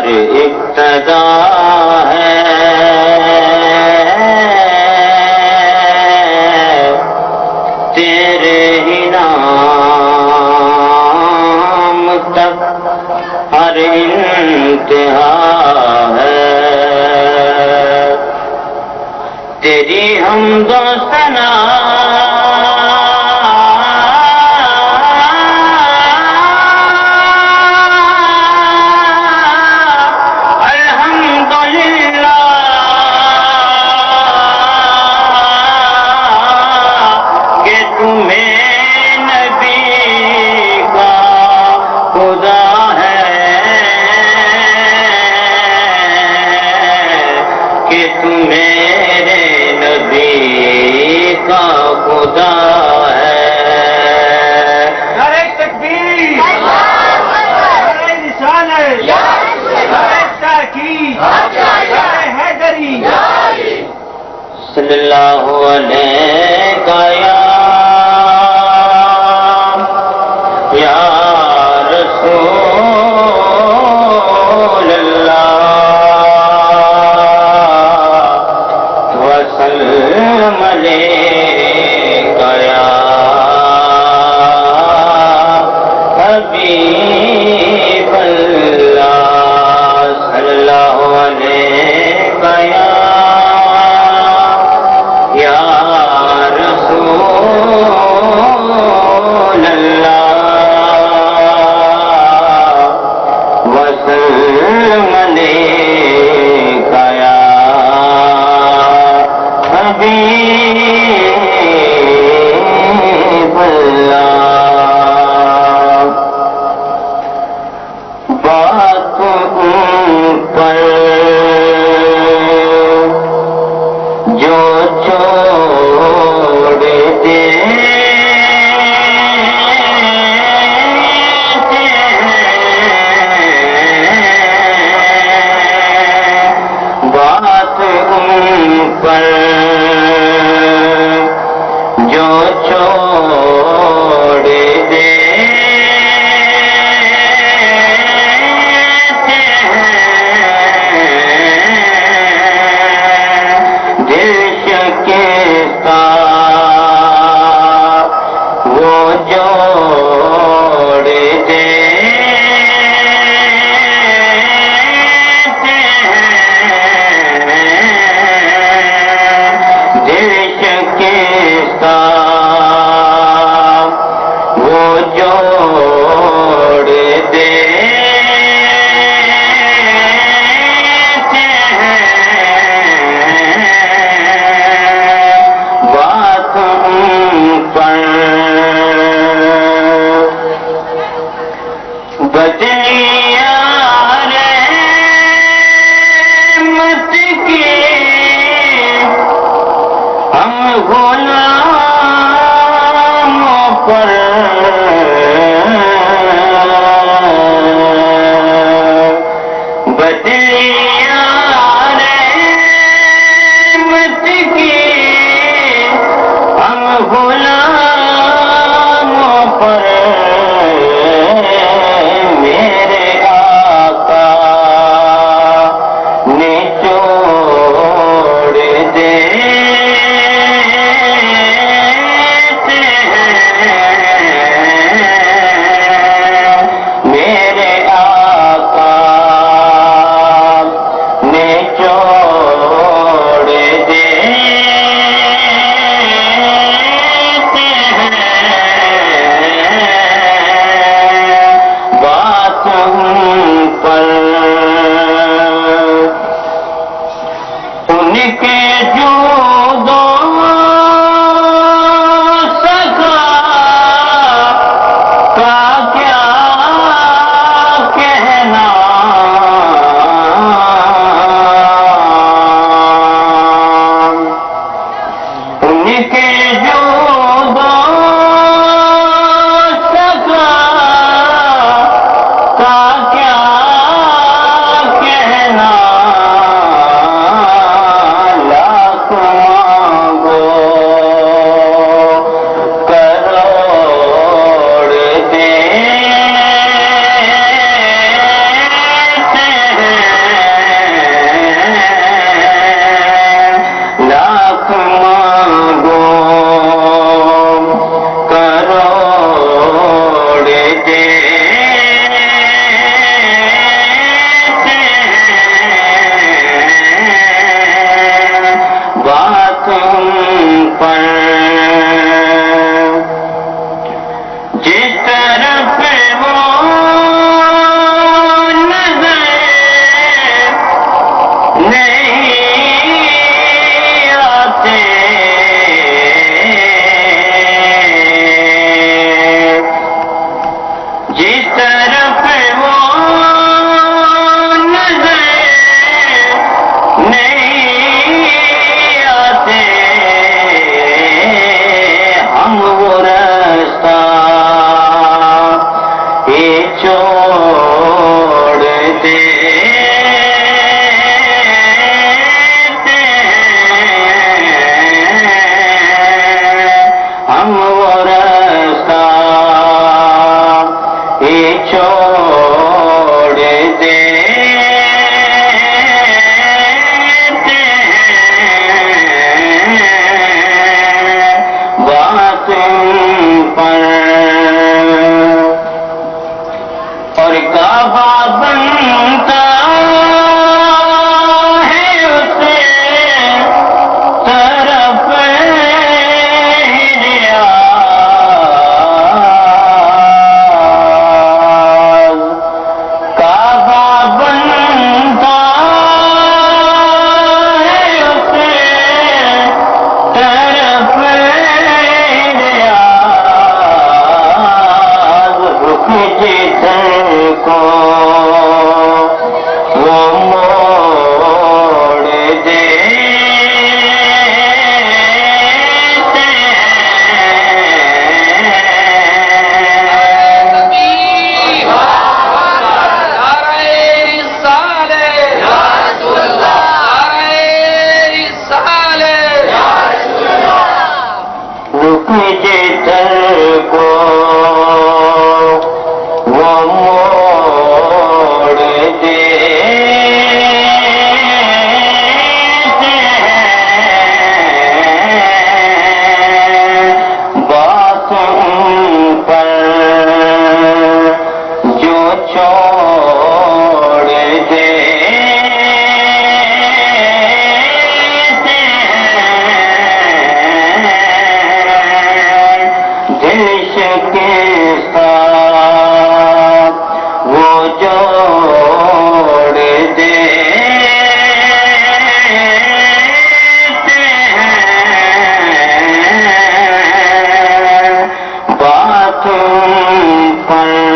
ہر ابتدا ہے تیرے ہی نام تک ہر انتہا ہے تیری حمد و ثنا صلی اللہ علیہ یا رسول اللہ وسلم علیہ یا حبیب اللہ صلی اللہ علیہ یا رسول اللہ وسلم علیک یا حبیب اللہ بات پر جو چھوڑ دے بات ان پر جو چھوڑ دے غلاموں پر جس طرف وہ نظر نہیں آتے جس طرف وہ نظر نہیں آتے ہم وہ راستہ چھوڑ دیتے ہم وہ راستہ چھوڑ دیتے بات پر اور کعبہ بنتا ہے اسے طرف ریاض کعبہ بنتا ہے اسے طرف ریاض رخ جدھر کو وہ موڑ دیتے رخ جدھر کو وہ موڑ دیتے باتوں پر جو چھوڑ دیتے دل شکستہ وہ جوڑ دیتے باتوں پر